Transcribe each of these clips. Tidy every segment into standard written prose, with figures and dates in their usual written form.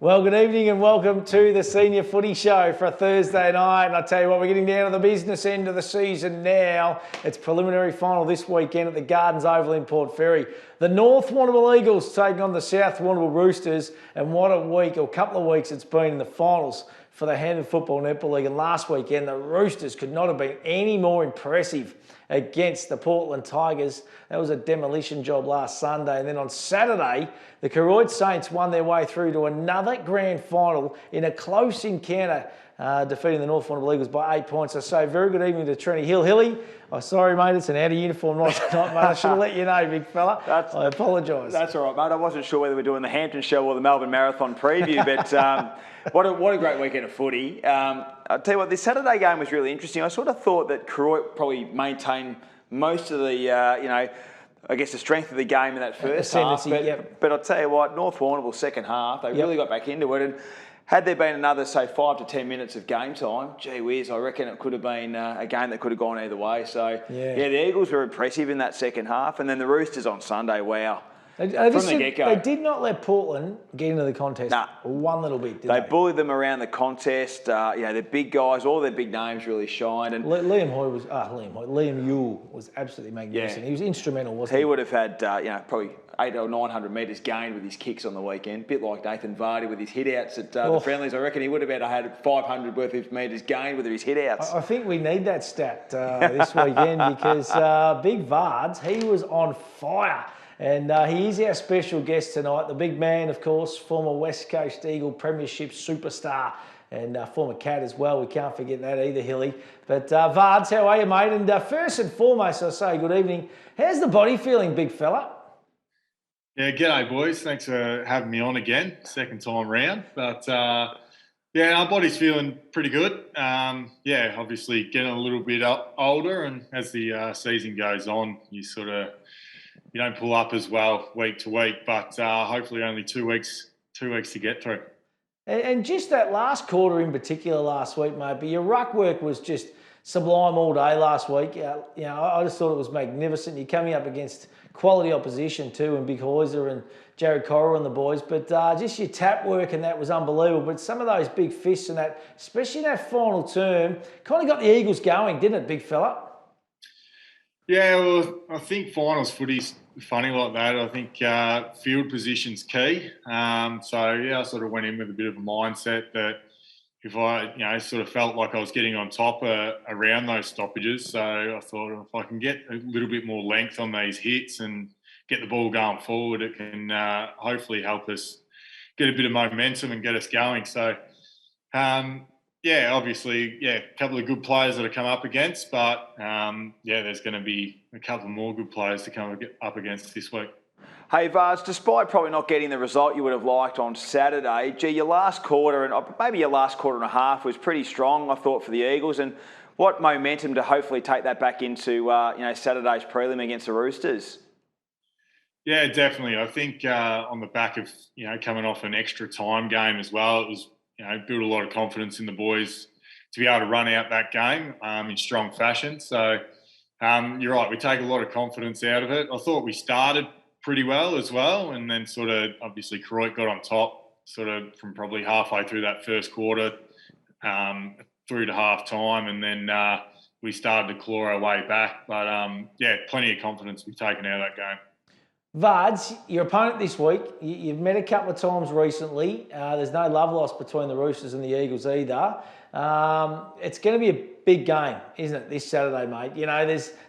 Well, good evening and welcome to the Senior Footy Show for a Thursday night. And I tell you what, we're getting down to the business end of the season now. It's preliminary final this weekend at the Gardens Oval in Port Fairy. The North Warrnambool Eagles taking on the South Warrnambool Roosters. And what a week or couple of weeks it's been in the finals for the Hampden Football Netball League. And last weekend, the Roosters could not have been any more impressive against the Portland Tigers. That was a demolition job last Sunday. And then on Saturday, the Koroit Saints won their way through to another grand final in a close encounter, defeating the North Warrnambool Eagles by 8 points. I say very good evening to Trenny Hill. Hilly, oh, sorry, mate, it's an out-of-uniform night tonight, mate. I should have let you know, big fella. I apologise. That's all right, mate. I wasn't sure whether we're doing the Hampden show or the Melbourne Marathon preview, but what a great weekend of footy. I'll tell you what, this Saturday game was really interesting. I sort of thought that Koroit probably maintained most of the, I guess the strength of the game in that first half. But I'll tell you what, North Warrnambool second half, they really got back into it. And had there been another, say, 5 to 10 minutes of game time, gee whiz, I reckon it could have been a game that could have gone either way. So, the Eagles were impressive in that second half. And then the Roosters on Sunday, wow. From the get-go. They did not let Portland get into the contest one little bit, did they? They bullied them around the contest. The big guys, all their big names really shined. And Liam Yule was absolutely magnificent. He was instrumental, wasn't he? He would have had, probably 800 or 900 metres gained with his kicks on the weekend. A bit like Nathan Vardy with his hit-outs at the friendlies. I reckon he would have had 500 worth of metres gained with his hit-outs. I think we need that stat this weekend because Big Vards, he was on fire. And he is our special guest tonight. The big man, of course, former West Coast Eagle Premiership superstar and former Cat as well. We can't forget that either, Hilly. But Vards, how are you, mate? And first and foremost, I say good evening. How's the body feeling, big fella? Yeah, g'day, boys. Thanks for having me on again, second time round. But, our body's feeling pretty good. Obviously getting a little bit older, and as the season goes on, you don't pull up as well week to week, but hopefully only 2 weeks to get through. And just that last quarter in particular last week, mate, but your ruck work was just sublime all day last week. I just thought it was magnificent. You're coming up against quality opposition too, and Big Hoyser and Jared Corral and the boys, but just your tap work and that was unbelievable. But some of those big fists and that, especially in that final term, kind of got the Eagles going, didn't it, big fella? Yeah, well, I think finals footy's funny like that. I think field position's key. I sort of went in with a bit of a mindset that if I, sort of felt like I was getting on top around those stoppages. So I thought if I can get a little bit more length on these hits and get the ball going forward, it can hopefully help us get a bit of momentum and get us going. So, obviously, a couple of good players that have come up against, but there's going to be a couple more good players to come up against this week. Hey, Vars, despite probably not getting the result you would have liked on Saturday, your last quarter and maybe your last quarter and a half was pretty strong, I thought, for the Eagles. And what momentum to hopefully take that back into Saturday's prelim against the Roosters? Yeah, definitely. I think on the back of coming off an extra time game as well, it was built a lot of confidence in the boys to be able to run out that game in strong fashion. So you're right, we take a lot of confidence out of it. I thought we started pretty well as well, and then sort of obviously Koroit got on top sort of from probably halfway through that first quarter through to half time, and then we started to claw our way back. But plenty of confidence we've taken out of that game. Vards, your opponent this week, you've met a couple of times recently. There's no love lost between the Roosters and the Eagles either. It's going to be a big game, isn't it, this Saturday, mate?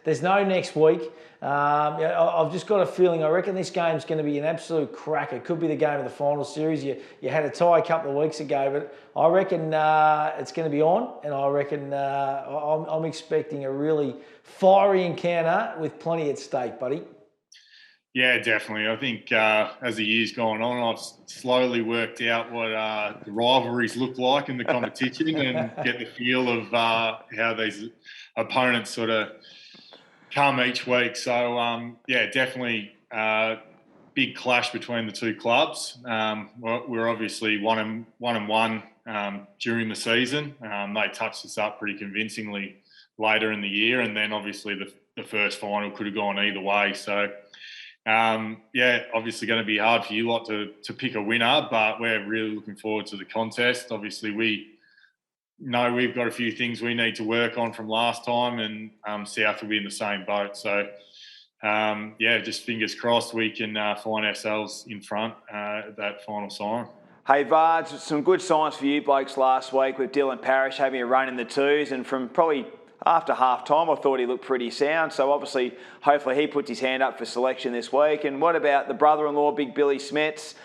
There's no next week. I've just got a feeling, I reckon this game's going to be an absolute cracker. It could be the game of the final series. You had a tie a couple of weeks ago, but I reckon it's going to be on, and I reckon I'm expecting a really fiery encounter with plenty at stake, buddy. Yeah, definitely. I think as the year's gone on, I've slowly worked out what the rivalries look like in the competition and get the feel of how these opponents sort of come each week. So, definitely big clash between the two clubs. We're obviously one and one during the season. They touched us up pretty convincingly later in the year, and then obviously the first final could have gone either way. So, Yeah, obviously going to be hard for you lot to pick a winner, but we're really looking forward to the contest. Obviously, we know we've got a few things we need to work on from last time, and South will be in the same boat. So, yeah, just fingers crossed we can find ourselves in front at that final siren. Hey, Vards, some good signs for you blokes last week with Dylan Parrish having a run in the twos, and from probably after half time, I thought he looked pretty sound. So obviously, hopefully he puts his hand up for selection this week. And what about the brother-in-law, Big Billy Smets?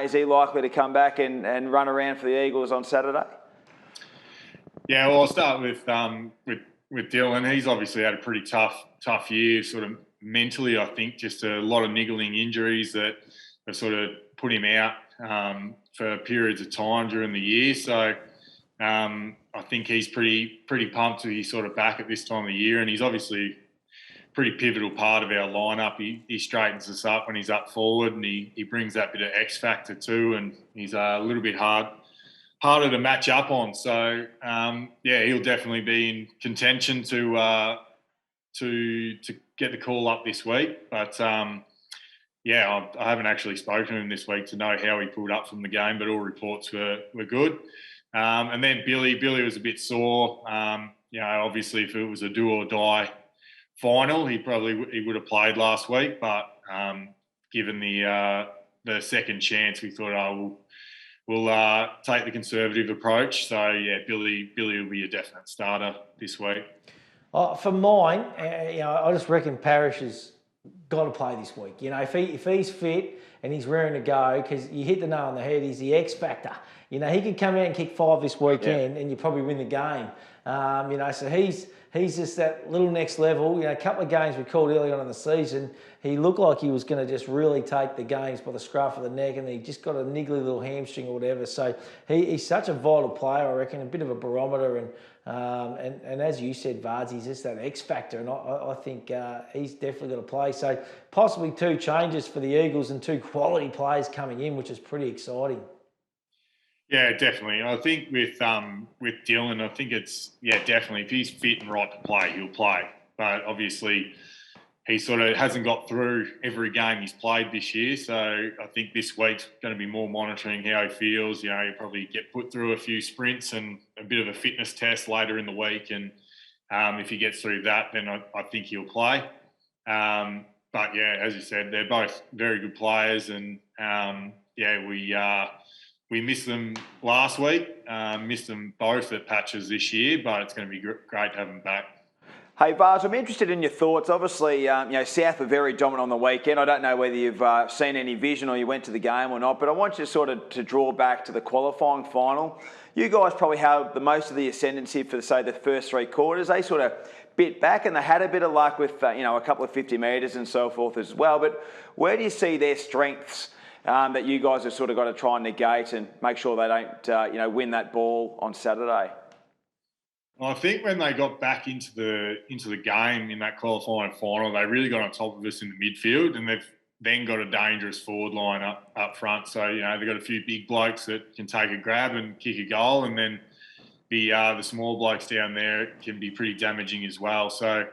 Is he likely to come back and run around for the Eagles on Saturday? Yeah, well, I'll start with Dylan. He's obviously had a pretty tough year, sort of mentally. I think just a lot of niggling injuries that have sort of put him out for periods of time during the year. So I think he's pretty pumped to be sort of back at this time of year, and he's obviously a pretty pivotal part of our lineup. He straightens us up when he's up forward, and he brings that bit of X factor too, and he's a little bit harder to match up on. So yeah, he'll definitely be in contention to get the call up this week. But yeah, I haven't actually spoken to him this week to know how he pulled up from the game, but all reports were good. And then Billy was a bit sore. You know, obviously if it was a do or die final, he would have played last week. But given the second chance, we thought, we'll take the conservative approach. So yeah, Billy will be a definite starter this week. For mine, you know, I just reckon Parrish has got to play this week. You know, if he's fit and he's raring to go, because you hit the nail on the head, he's the X factor. You know, he could come out and kick 5 this weekend, and you probably win the game. You know, so he's just that little next level. You know, a couple of games we called early on in the season, he looked like he was going to just really take the games by the scruff of the neck, and he just got a niggly little hamstring or whatever. So he's such a vital player, I reckon, a bit of a barometer. And as you said, Vards, he's just that X factor, and I think he's definitely got to play. So possibly 2 changes for the Eagles and 2 quality players coming in, which is pretty exciting. Yeah, definitely. I think with Dylan, I think it's definitely if he's fit and right to play, he'll play. But obviously, he sort of hasn't got through every game he's played this year. So I think this week's going to be more monitoring how he feels. You know, he'll probably get put through a few sprints and a bit of a fitness test later in the week. And if he gets through that, then I think he'll play. But yeah, as you said, they're both very good players, and we missed them last week, missed them both at patches this year, but it's going to be great to have them back. Hey, Vars, I'm interested in your thoughts. Obviously, you know, South were very dominant on the weekend. I don't know whether you've seen any vision or you went to the game or not, but I want you to draw back to the qualifying final. You guys probably held the most of the ascendancy for, say, the first 3 quarters. They sort of bit back, and they had a bit of luck with, you know, a couple of 50 metres and so forth as well. But where do you see their strengths that you guys have sort of got to try and negate and make sure they don't, you know, win that ball on Saturday? Well, I think when they got back into the game in that qualifying final, they really got on top of us in the midfield, and they've then got a dangerous forward line up front. So, you know, they've got a few big blokes that can take a grab and kick a goal, and then the small blokes down there can be pretty damaging as well. So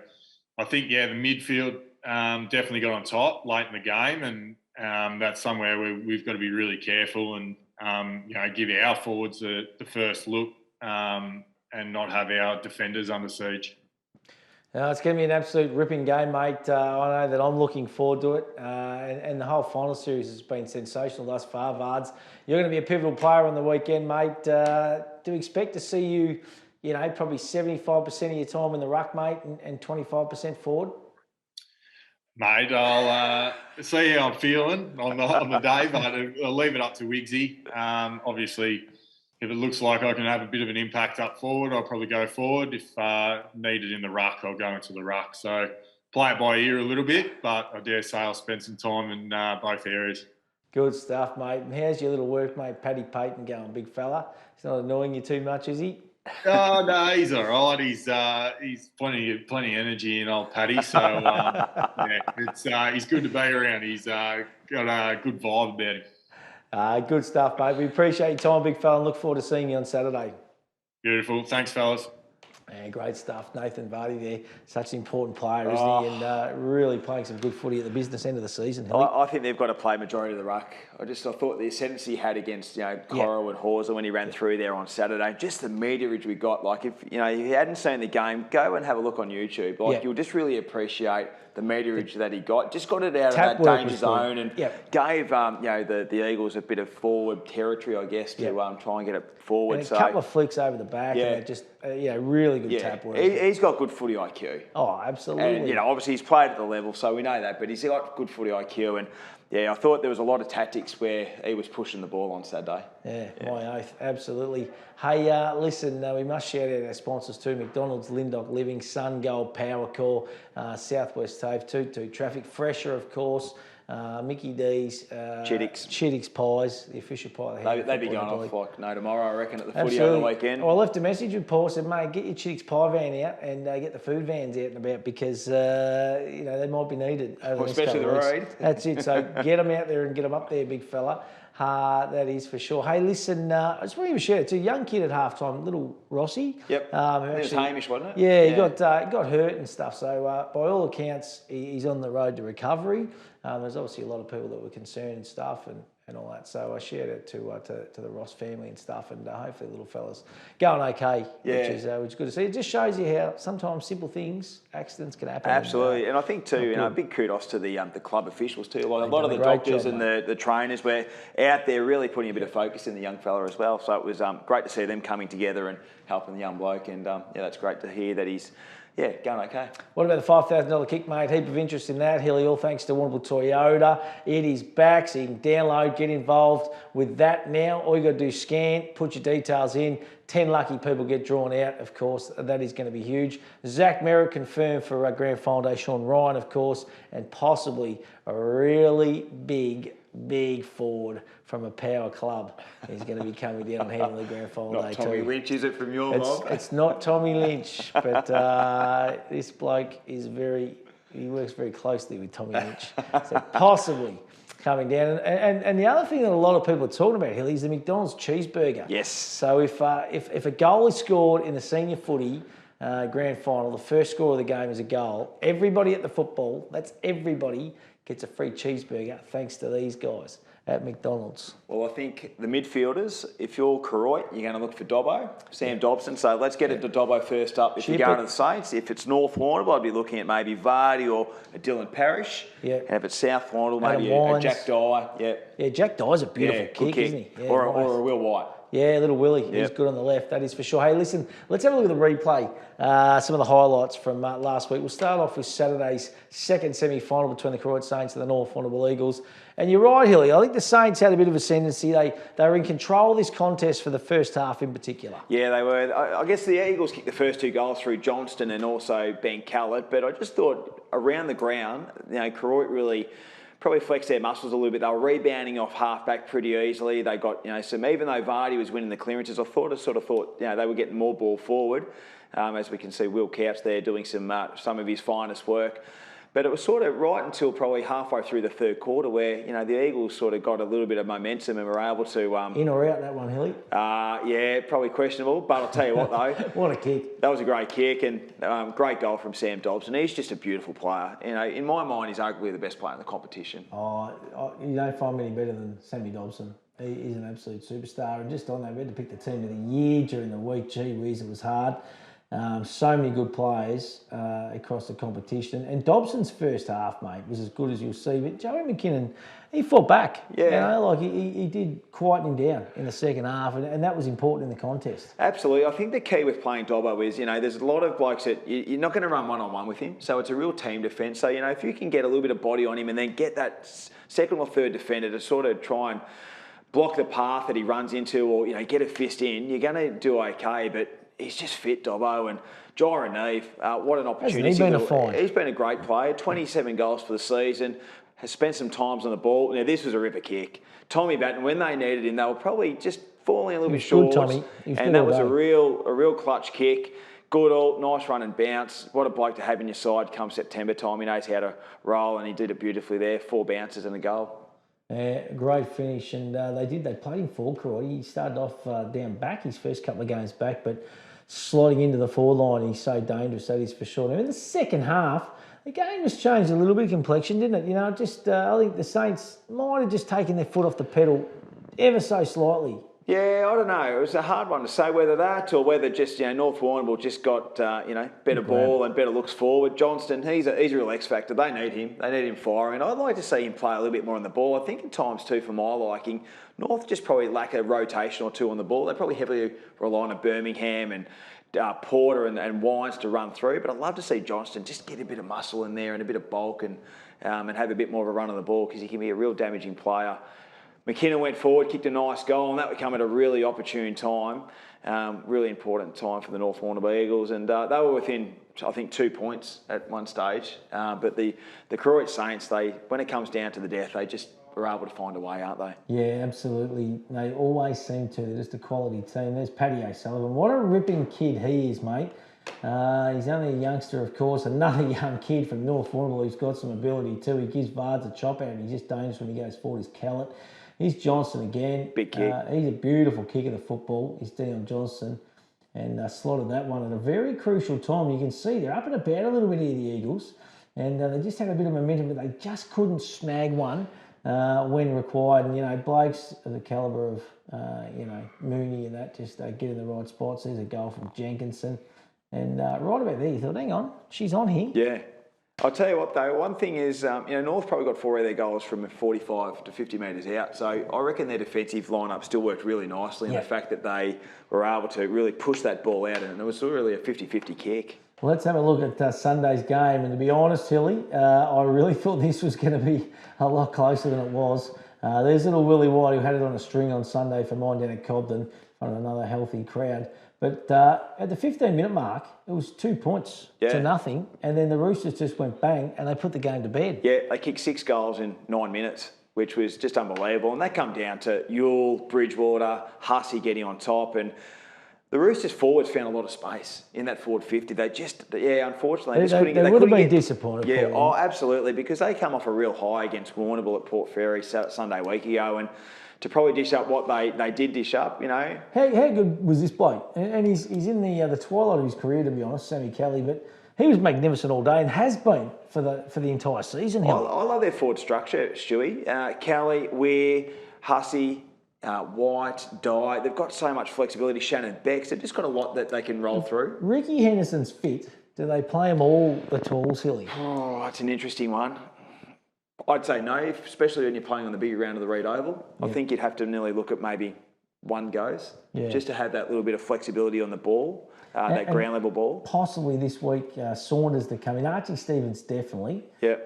I think, yeah, the midfield definitely got on top late in the game, and that's somewhere where we've got to be really careful and, you know, give our forwards the first look and not have our defenders under siege. It's going to be an absolute ripping game, mate. I know that I'm looking forward to it. And the whole final series has been sensational thus far, Vards. You're going to be a pivotal player on the weekend, mate. Do expect to see you, you know, probably 75% of your time in the ruck, mate, and 25% forward? Mate, I'll see how I'm feeling on the day, but I'll leave it up to Wigsy. Obviously, if it looks like I can have a bit of an impact up forward, I'll probably go forward. If needed in the ruck, I'll go into the ruck. So play it by ear a little bit, but I dare say I'll spend some time in both areas. Good stuff, mate. And how's your little workmate, Paddy Payton, going, big fella? He's not annoying you too much, is he? Oh, no, he's all right. He's plenty of energy in old Paddy. So, yeah, he's good to be around. He's got a good vibe about him. Good stuff, mate. We appreciate your time, big fella, and look forward to seeing you on Saturday. Beautiful. Thanks, fellas. Yeah, great stuff. Nathan Vardy there, such an important player, isn't he? And really playing some good footy at the business end of the season. I think they've got to play majority of the ruck. I thought the ascendancy he had against Coro and Hawser when he ran through there on Saturday, just the meterage we got. Like if you hadn't seen the game, go and have a look on YouTube. Like you'll just really appreciate the meterage that he got. Just got it out of that danger zone and gave the Eagles a bit of forward territory, I guess, to try and get it forward. And a couple of flicks over the back, and just really good tap work. He's got good footy IQ. Oh, absolutely. And obviously he's played at the level, so we know that. But he's got good footy IQ, and I thought there was a lot of tactics where he was pushing the ball on Saturday. Yeah, my oath, absolutely. Hey, listen, we must shout out our sponsors too: McDonald's, Lyndoch Living, Sungold, Powercor, Southwest TAFE, Toot Traffic, Fresher, of course. Mickey D's, Chittix Pies, the official pie. They'd be going off like tomorrow, I reckon, at the footy over the weekend. Well, I left a message with Paul, said, mate, get your Chittix Pie van out and get the food vans out and about because, they might be needed over the next especially couple the of road. weeks. That's it. So get them out there and get them up there, big fella. That is for sure. Hey, listen, I just want to give a shout out to a young kid at halftime, little Rossi. Yep. It was Hamish, wasn't it? Yeah, he got hurt and stuff. So by all accounts, he's on the road to recovery. There's obviously a lot of people that were concerned and stuff and all that. So I shared it to the Ross family and stuff, and hopefully the little fella's going okay, which is good to see. It just shows you how sometimes simple things, accidents can happen. Absolutely, and I think too, big kudos to the club officials too. Like a lot of the doctors and the trainers were out there really putting a bit of focus in the young fella as well. So it was great to see them coming together and helping the young bloke, and that's great to hear that he's going okay. What about the $5,000 kick, mate? Heap of interest in that, Hilly, all thanks to Warrnambool Toyota. It is back, so you can download, get involved with that now. All you got to do is scan, put your details in. 10 lucky people get drawn out, of course. That is going to be huge. Zach Merritt confirmed for Grand Final Day. Sean Ryan, of course, and possibly a really big forward from a power club is going to be coming down and handling the Grand Final Day. Not Tommy Lynch, is it, from your mob? It's not Tommy Lynch, but this bloke he works very closely with Tommy Lynch. So possibly coming down. And the other thing that a lot of people are talking about, Hilly, is the McDonald's cheeseburger. Yes. So if a goal is scored in the senior footy grand final, the first score of the game is a goal, everybody at the football, that's everybody, gets a free cheeseburger thanks to these guys at McDonald's. Well, I think the midfielders, if you're Koroit, you're going to look for Dobbo, Sam Dobson. So let's get it to Dobbo first up. If you're going to the Saints, if it's North Warrnambool, I'd be looking at maybe Vardy or a Dylan Parrish. Yeah. And if it's South Warrnambool, maybe a Jack Dye. Yeah, Jack Dye's a beautiful kick, isn't he? Yeah, or a Will White. Yeah, little Willie. He's good on the left, that is for sure. Hey, listen, let's have a look at the replay. Some of the highlights from last week. We'll start off with Saturday's second semi-final between the Koroit Saints and the North Warrnambool Eagles. And you're right, Hilly. I think the Saints had a bit of ascendancy. They were in control of this contest for the first half in particular. Yeah, they were. I guess the Eagles kicked the first two goals through Johnston and also Ben Callett. But I just thought around the ground, Koroit really probably flexed their muscles a little bit. They were rebounding off half-back pretty easily. They got, some, even though Vardy was winning the clearances, I thought they were getting more ball forward. As we can see, Will Couch there doing some of his finest work. But it was sort of right until probably halfway through the third quarter where, the Eagles sort of got a little bit of momentum and were able to... in or out that one, Hilly? Yeah, probably questionable. But I'll tell you what, though. What a kick. That was a great kick and great goal from Sam Dobson. He's just a beautiful player. In my mind, he's arguably the best player in the competition. You don't find many better than Sammy Dobson. He's an absolute superstar. And just on that, we had to pick the team of the year during the week. Gee whiz, it was hard. So many good players across the competition. And Dobson's first half, mate, was as good as you'll see. But Joey McKinnon, he fought back. Yeah. He did quieten him down in the second half, and that was important in the contest. Absolutely. I think the key with playing Dobbo is, there's a lot of blokes that you're not going to run one-on-one with him. So it's a real team defence. So, if you can get a little bit of body on him and then get that second or third defender to sort of try and block the path that he runs into or, get a fist in, you're going to do okay. But he's just fit, Dobbo, and Jira Neve, what an opportunity. Hasn't he been a find? He's been a great player, 27 goals for the season, has spent some times on the ball. Now, this was a ripper kick. Tommy Batten, when they needed him, they were probably just falling a little bit short. Good, Tommy. And that was a real clutch kick. Good all, nice run and bounce. What a bloke to have in your side come September time. He knows how to roll, and he did it beautifully there. 4 bounces and a goal. Great finish, and they played him forward, Croy. He started off down back his first couple of games back, but sliding into the forward line, he's so dangerous, that is for sure. Now, in the second half, the game has changed a little bit of complexion, didn't it? You know, just I think the Saints might have just taken their foot off the pedal ever so slightly. Yeah, I don't know. It was a hard one to say whether that or whether just, North Warrnambool just got, better ball and better looks forward. Johnston, he's a real X factor. They need him. They need him firing. I'd like to see him play a little bit more on the ball. I think at times too, for my liking, North just probably lack a rotation or two on the ball. They probably heavily rely on Birmingham and Porter and Wines to run through. But I'd love to see Johnston just get a bit of muscle in there and a bit of bulk and have a bit more of a run on the ball, because he can be a real damaging player. McKinnon went forward, kicked a nice goal, and that would come at a really opportune time, really important time for the North Warrnambool Eagles. And they were within, I think, 2 points at one stage. But the Croydon Saints, when it comes down to the death, they just are able to find a way, aren't they? Yeah, absolutely. They always seem to. They're just a quality team. There's Paddy O'Sullivan. What a ripping kid he is, mate. He's only a youngster, of course. Another young kid from North Warrnambool who's got some ability too. He gives Vards a chop out, and he's just dangerous when he goes forward. He's Callett. Here's Johnson again. Big kick. He's a beautiful kick of the football. He's Dion Johnson, and slotted that one at a very crucial time. You can see they're up and about a little bit here, the Eagles, and they just had a bit of momentum, but they just couldn't snag one when required. And, blokes of the calibre of, Mooney and that just get in the right spots. There's a goal from Jenkinson. And right about there, you thought, hang on, she's on here. Yeah. I'll tell you what, though, one thing is, North probably got 4 of their goals from 45 to 50 metres out. So I reckon their defensive lineup still worked really nicely. And the fact that they were able to really push that ball out, and it was really a 50-50 kick. Well, let's have a look at Sunday's game. And to be honest, Hilly, I really thought this was going to be a lot closer than it was. There's little Willie White, who had it on a string on Sunday for mine down at COBDEN, in front of another healthy crowd. But at the 15-minute mark, it was 2 points to nothing. And then the Roosters just went bang and they put the game to bed. Yeah, they kicked 6 goals in 9 minutes, which was just unbelievable. And that come down to Ewell, Bridgewater, Hussey getting on top. And the Roosters forwards found a lot of space in that forward 50. They just, unfortunately, they would have been disappointed. Yeah, absolutely, because they come off a real high against Warrnambool at Port Fairy Sunday week ago. And to probably dish up what they did dish up, How good was this bloke? And he's in the twilight of his career, to be honest, Sammy Kelly, but he was magnificent all day and has been for the entire season. I love their forward structure, Stewie. Kelly, Weir, Hussey, White, Dye. They've got so much flexibility. Shannon Becks. They've just got a lot that they can roll through. Ricky Henderson's fit. Do they play him all at all, Hilly? Oh, it's an interesting one. I'd say no, especially when you're playing on the big round of the Reed Oval. I think you'd have to nearly look at maybe one goes, just to have that little bit of flexibility on the ball, that ground level ball. Possibly this week, Saunders to come in. Archie Stevens definitely. Yeah.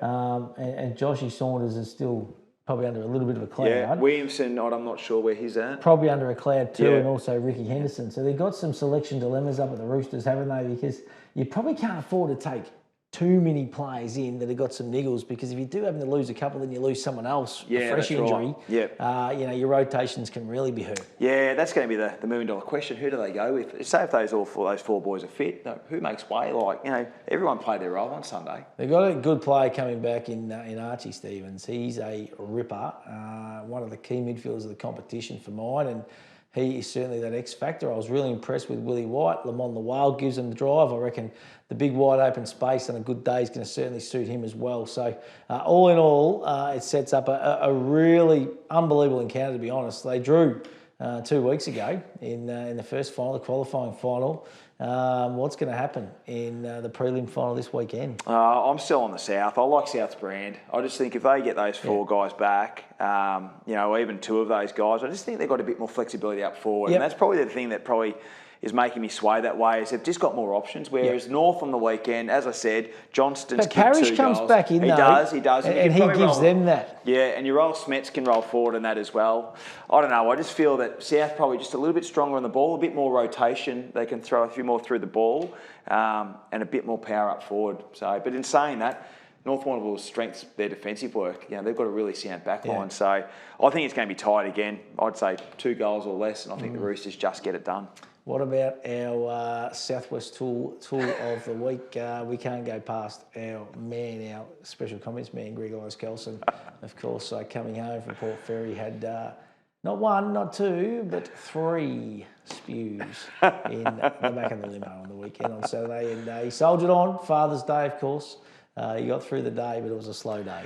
And Joshy Saunders is still probably under a little bit of a cloud. Yeah, Williamson, I'm not sure where he's at. Probably under a cloud too, and also Ricky Henderson. So they've got some selection dilemmas up at the Roosters, haven't they? Because you probably can't afford to take too many players in that have got some niggles, because if you do happen to lose a couple, then you lose someone else, a fresh injury. Right. Your rotations can really be hurt. Yeah, that's going to be the $1 million question. Who do they go with? Say if those 4 boys are fit, who makes way? Everyone played their role on Sunday. They've got a good player coming back in Archie Stevens. He's a ripper, one of the key midfielders of the competition for mine, and he is certainly that X factor. I was really impressed with Willie White. Lamont the Wild gives him the drive. I reckon the big wide open space on a good day is going to certainly suit him as well. So all in all, it sets up a really unbelievable encounter, to be honest. They drew 2 weeks ago in the first final, the qualifying final. What's going to happen in the prelim final this weekend? I'm still on the South. I like South's brand. I just think if they get those 4 guys back, even 2 of those guys, I just think they've got a bit more flexibility up forward. And that's probably the thing that probably is making me sway that way, is they've just got more options. Whereas North on the weekend, as I said, Johnston's kicked 2 goals. But Parrish comes back in, He does. And he gives them that. Yeah, and your old Smets can roll forward in that as well. I don't know. I just feel that South probably just a little bit stronger on the ball, a bit more rotation. They can throw a few more through the ball, and a bit more power up forward. So, but in saying that, North Warrnambool's strengths their defensive work. They've got a really sound back line. So I think it's going to be tight again. I'd say 2 goals or less, and I think the Roosters just get it done. What about our Southwest Tool of the week? We can't go past our special comments man, Greg Kelson, of course, coming home from Port Fairy, had not one, not two, but 3 spews in the back of the limo on the weekend on Saturday. And he soldiered on. Father's Day, of course. He got through the day, but it was a slow day.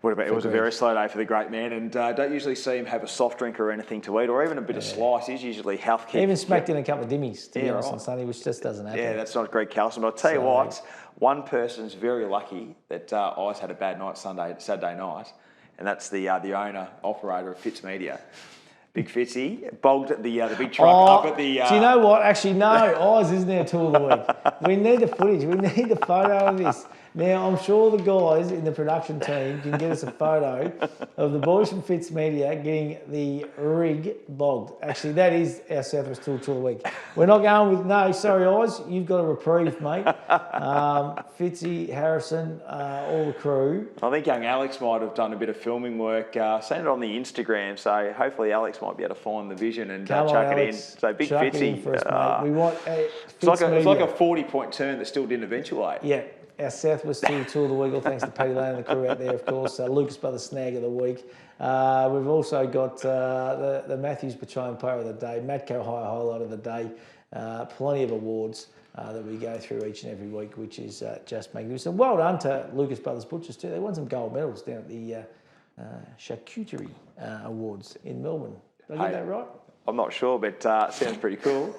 It was a very slow day for the great man, and don't usually see him have a soft drink or anything to eat, or even a bit of slice. He's usually health kick. He even smacked in a couple of dimmies, to be honest, on Sunday, which just doesn't happen. Yeah, that's not Greg Carlson. But I'll tell you what, one person's very lucky that I's had a bad night Saturday night, and that's the owner, operator of Fitzmedia. Big Fitzy, bogged at the big truck up at the... Do you know what? Actually, no, Oz isn't our tool of the week. We need the footage. We need the photo of this. Now, I'm sure the guys in the production team can get us a photo of the boys from Fitzmedia getting the rig bogged. Actually, that is our Southwest Tool of the week. We're not going with, no, sorry, Oz, you've got a reprieve, mate. Fitzy, Harrison, all the crew. I think young Alex might have done a bit of filming work, seen it on the Instagram, so hopefully Alex might be able to find the vision and chuck it in. So big Fitzy. For us, mate. We want it's like a 40-point turn that still didn't eventuate. Yeah. Our Southwest Tool of the week, all thanks to Paddy Lane and the crew out there, of course. Lucas Brothers Snag of the week. We've also got the Matthews Petroleum Player of the Day, Matco Highlight of the Day. Plenty of awards that we go through each and every week, which is just magnificent. Well done to Lucas Brothers Butchers too. They won some gold medals down at the Charcuterie Awards in Melbourne. Did I get that right? I'm not sure, but sounds pretty cool.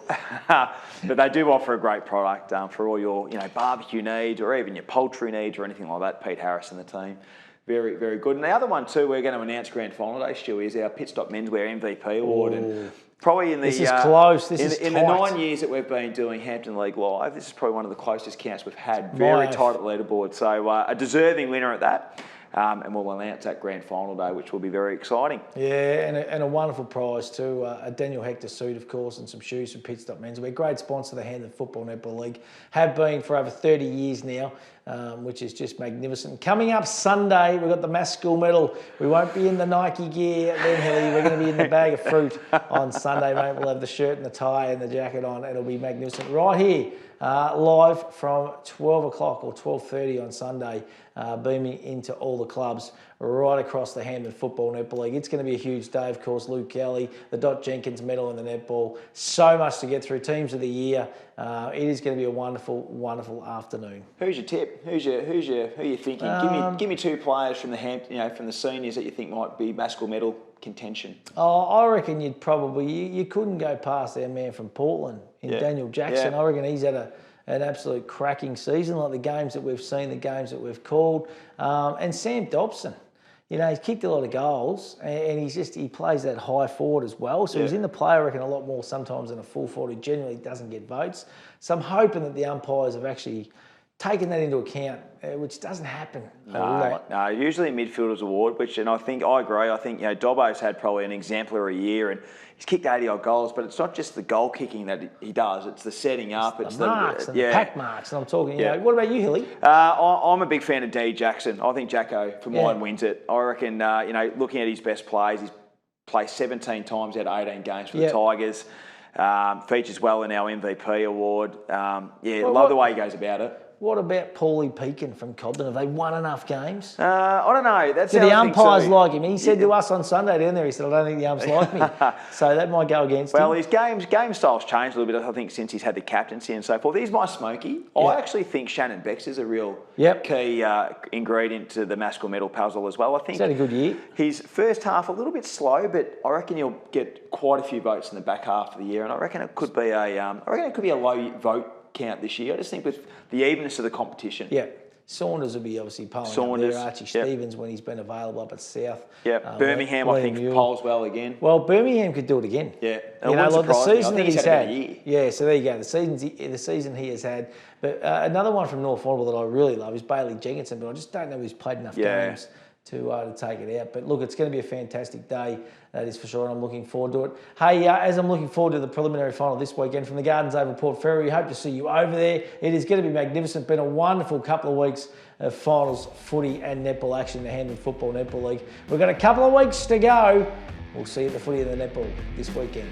But they do offer a great product for all your, barbecue needs or even your poultry needs or anything like that. Pete Harris and the team, very, very good. And the other one too, we're going to announce grand final day, Stu, is our Pit Stop Menswear MVP award. And probably in the this is close. This is in the 9 years that we've been doing Hampden League Live, this is probably one of the closest counts we've had. Very tight at the leaderboard. So a deserving winner at that. And we'll announce that grand final day, which will be very exciting. Yeah, and a wonderful prize too. A Daniel Hector suit, of course, and some shoes from Pit Stop Men's. We're a great sponsor of the Hampden Football Netball League. Have been for over 30 years now, which is just magnificent. Coming up Sunday, we've got the Mass School medal. We won't be in the Nike gear then, Hilly. We're going to be in the bag of fruit on Sunday, mate. We'll have the shirt and the tie and the jacket on. It'll be magnificent. Right here, live from 12 o'clock or 12:30 on Sunday, beaming into all the clubs right across the Hampden Football Netball League. It's going to be a huge day, of course. Luke Kelly, the Dot Jenkins medal in the netball. So much to get through. Teams of the year. It is going to be a wonderful, wonderful afternoon. Who's your tip? Who you thinking? Give me 2 players from the from the seniors that you think might be Mass School medal contention. Oh, I reckon you'd probably you couldn't go past our man from Portland in Daniel Jackson. I reckon he's had an absolute cracking season, like the games that we've seen, the games that we've called. And Sam Dobson, he's kicked a lot of goals, and he plays that high forward as well. So he's in the play, I reckon, a lot more sometimes than a full forward who generally doesn't get votes. So I'm hoping that the umpires have actually taken that into account, which doesn't happen a lot. No, usually midfielders award, and I agree. I think Dobbo's had probably an exemplary year, and he's kicked 80-odd goals, but it's not just the goal kicking that he does, it's the setting up. It's the marks and the pack marks, and I'm talking, what about you, Hilly? I'm a big fan of D. Jackson. I think Jacko, for mine, wins it. I reckon, looking at his best plays, he's played 17 times out of 18 games for the Tigers. Features well in our MVP award. Love the way he goes about it. What about Paulie Pekin from COBDEN? Have they won enough games? I don't know. That's Do the umpires like him? He said to us on Sunday down there, he said, I don't think the umps like me. So that might go against him. Well, his game style's changed a little bit, I think, since he's had the captaincy and so forth. He's my smoky. I actually think Shannon Bex is a real key ingredient to the Mass School medal puzzle as well. I think he's had a good year. His first half a little bit slow, but I reckon he'll get quite a few votes in the back half of the year, and I reckon it could be a low vote count this year. I just think with the evenness of the competition. Yeah. Saunders will be obviously polling up there. Archie Stevens when he's been available up at South. Yeah. Birmingham, I think, polls well again. Well, Birmingham could do it again. Yeah. The season that he's had. Yeah, so there you go. The season he has had. But another one from North Warrnambool that I really love is Bailey Jenkinson, but I just don't know if he's played enough games to take it out. But look, it's going to be a fantastic day, that is for sure, and I'm looking forward to it. Hey, as I'm looking forward to the preliminary final this weekend from the Gardens over Port Fairy, we hope to see you over there. It is going to be magnificent. Been a wonderful couple of weeks of finals, footy and netball action in the Hampden Football Netball League. We've got a couple of weeks to go. We'll see you at the footy and the netball this weekend.